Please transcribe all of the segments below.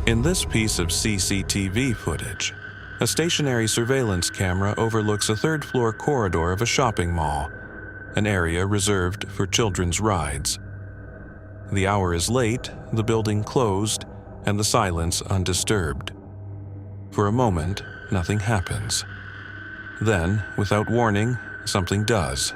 In this piece of CCTV footage, a stationary surveillance camera overlooks a third-floor corridor of a shopping mall, an area reserved for children's rides. The hour is late, the building closed, and the silence undisturbed. For a moment, nothing happens. Then, without warning, something does.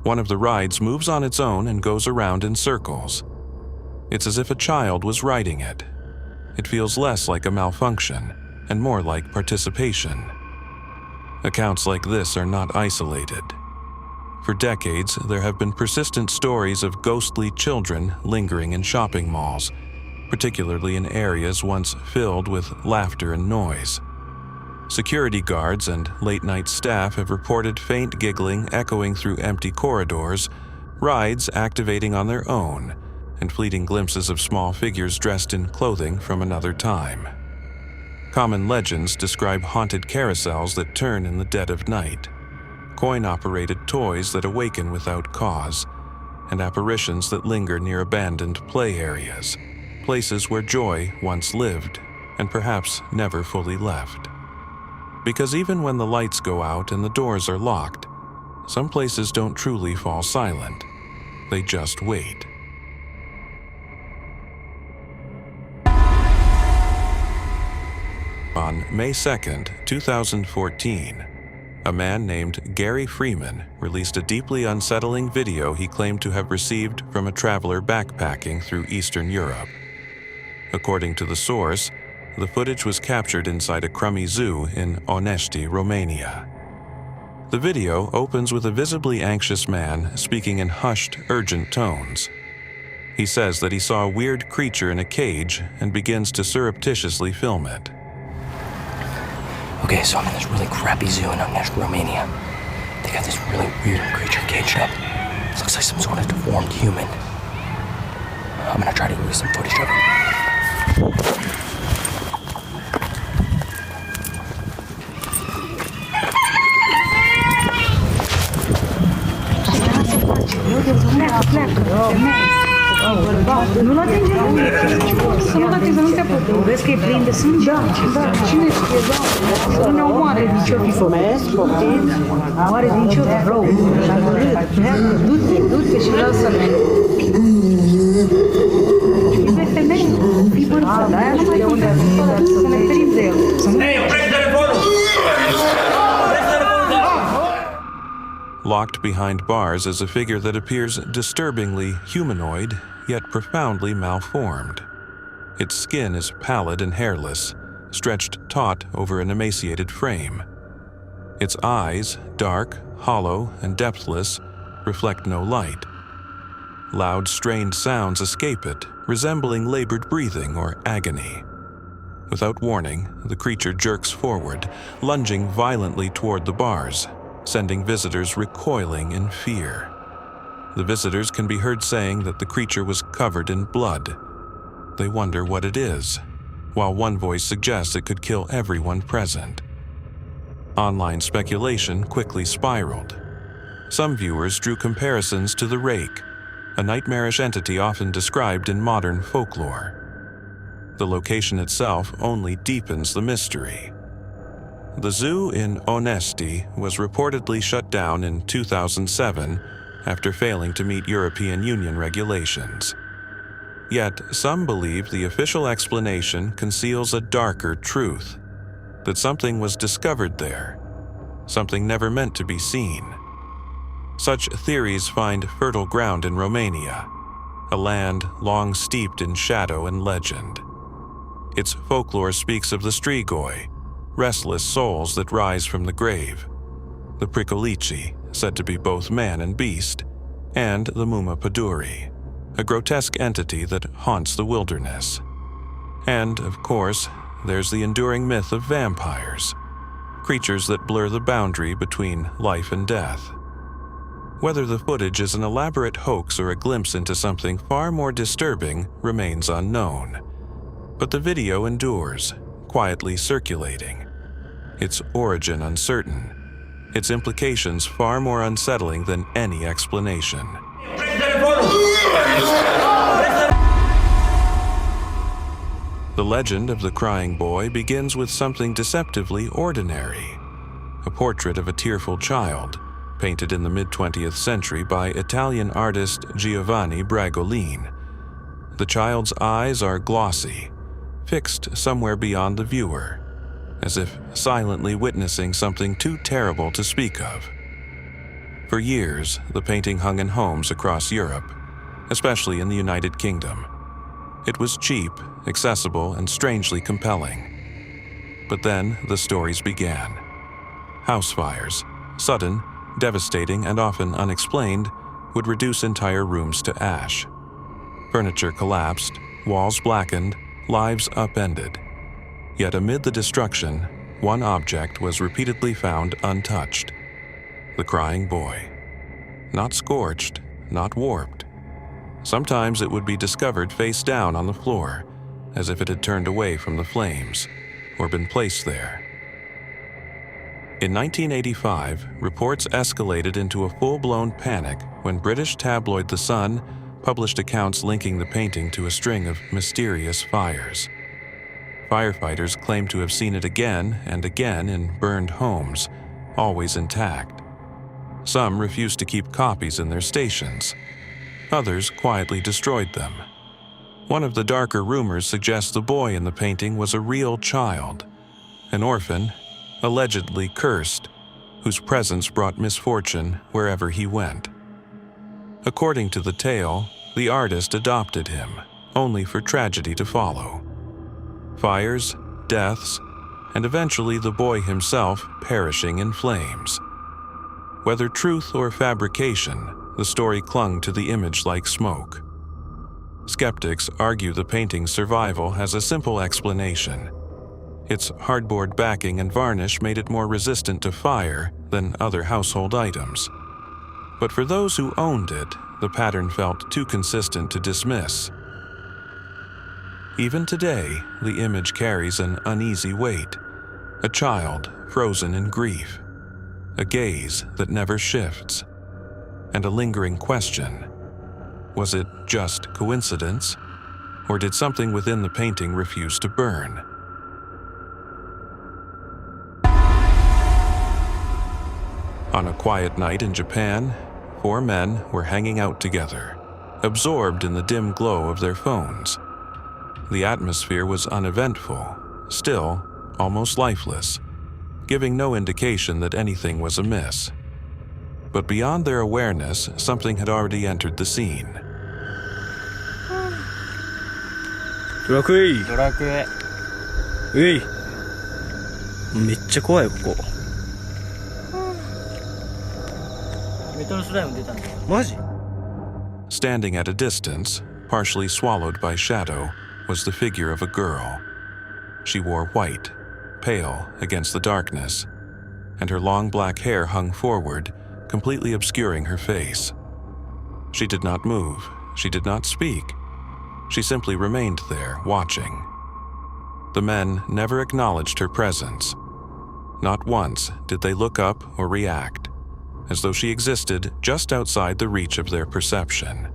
One of the rides moves on its own and goes around in circles. It's as if a child was riding it. It feels less like a malfunction and more like participation. Accounts like this are not isolated. For decades, there have been persistent stories of ghostly children lingering in shopping malls, particularly in areas once filled with laughter and noise. Security guards and late-night staff have reported faint giggling echoing through empty corridors, rides activating on their own, and fleeting glimpses of small figures dressed in clothing from another time. Common legends describe haunted carousels that turn in the dead of night, coin-operated toys that awaken without cause, and apparitions that linger near abandoned play areas, places where joy once lived and perhaps never fully left. Because even when the lights go out and the doors are locked, some places don't truly fall silent. They just wait. On May 2nd, 2014, a man named Gary Freeman released a deeply unsettling video he claimed to have received from a traveler backpacking through Eastern Europe. According to the source, the footage was captured inside a crummy zoo in Onesti, Romania. The video opens with a visibly anxious man speaking in hushed, urgent tones. He says that he saw a weird creature in a cage and begins to surreptitiously film it. Okay, so I'm in this really crappy zoo in Untitled, Romania. They got this really weird creature caged up. It looks like some sort of deformed human. I'm gonna try to use some footage of it. Nu-l atinge la mine. Să nu-l atinge, nu te apucă. Vezi că e plin de sânge? Da. Cine știe, da? Nu ne omoare din ce-o fi făcut. Oare din ce-o fi rău? Du-te și lasă-le. E femeie, fii bărbat, aia nu mai putem să ne ferim de el. Hei, oprește telefonul! Locked behind bars is a figure that appears disturbingly humanoid, yet profoundly malformed. Its skin is pallid and hairless, stretched taut over an emaciated frame. Its eyes, dark, hollow, and depthless, reflect no light. Loud, strained sounds escape it, resembling labored breathing or agony. Without warning, the creature jerks forward, lunging violently toward the bars, sending visitors recoiling in fear. The visitors can be heard saying that the creature was covered in blood. They wonder what it is, while one voice suggests it could kill everyone present. Online speculation quickly spiraled. Some viewers drew comparisons to the rake, a nightmarish entity often described in modern folklore. The location itself only deepens the mystery. The zoo in Onesti was reportedly shut down in 2007 after failing to meet European Union regulations. Yet, some believe the official explanation conceals a darker truth, that something was discovered there, something never meant to be seen. Such theories find fertile ground in Romania, a land long steeped in shadow and legend. Its folklore speaks of the strigoi, restless souls that rise from the grave, the Pricolici, said to be both man and beast, and the Mumapaduri, a grotesque entity that haunts the wilderness. And, of course, there's the enduring myth of vampires, creatures that blur the boundary between life and death. Whether the footage is an elaborate hoax or a glimpse into something far more disturbing remains unknown. But the video endures, quietly circulating, its origin uncertain, its implications far more unsettling than any explanation. The legend of the crying boy begins with something deceptively ordinary, a portrait of a tearful child, painted in the mid-20th century by Italian artist Giovanni Bragolin. The child's eyes are glossy, fixed somewhere beyond the viewer, as if silently witnessing something too terrible to speak of. For years, the painting hung in homes across Europe, especially in the United Kingdom. It was cheap, accessible, and strangely compelling. But then the stories began. House fires, sudden, devastating, and often unexplained, would reduce entire rooms to ash. Furniture collapsed, walls blackened, lives upended. Yet amid the destruction, one object was repeatedly found untouched: the crying boy. Not scorched, not warped. Sometimes it would be discovered face down on the floor, as if it had turned away from the flames, or been placed there. In 1985, reports escalated into a full-blown panic when British tabloid The Sun published accounts linking the painting to a string of mysterious fires. Firefighters claimed to have seen it again and again in burned homes, always intact. Some refused to keep copies in their stations. Others quietly destroyed them. One of the darker rumors suggests the boy in the painting was a real child, an orphan, allegedly cursed, whose presence brought misfortune wherever he went. According to the tale, the artist adopted him, only for tragedy to follow. Fires, deaths, and eventually the boy himself perishing in flames. Whether truth or fabrication, the story clung to the image like smoke. Skeptics argue the painting's survival has a simple explanation. Its hardboard backing and varnish made it more resistant to fire than other household items. But for those who owned it, the pattern felt too consistent to dismiss. Even today, the image carries an uneasy weight, a child frozen in grief, a gaze that never shifts, and a lingering question. Was it just coincidence, or did something within the painting refuse to burn? On a quiet night in Japan, 4 men were hanging out together, absorbed in the dim glow of their phones. The atmosphere was uneventful, still, almost lifeless, giving no indication that anything was amiss. But beyond their awareness, something had already entered the scene. ドラクエいい。ドラクエ。うい。めっちゃ怖いここ。メタルスライム出たんだよ。マジ？ Standing at a distance, partially swallowed by shadow, was the figure of a girl. She wore white, pale against the darkness, and her long black hair hung forward, completely obscuring her face. She did not move, she did not speak. She simply remained there, watching. The men never acknowledged her presence. Not once did they look up or react, as though she existed just outside the reach of their perception.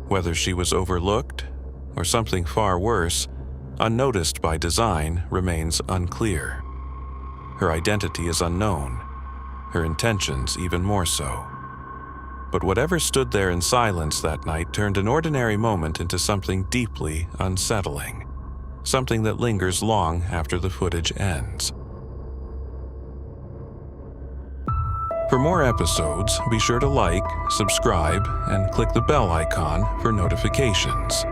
Whether she was overlooked, or something far worse, unnoticed by design, remains unclear. Her identity is unknown, her intentions even more so. But whatever stood there in silence that night turned an ordinary moment into something deeply unsettling, something that lingers long after the footage ends. For more episodes, be sure to like, subscribe, and click the bell icon for notifications.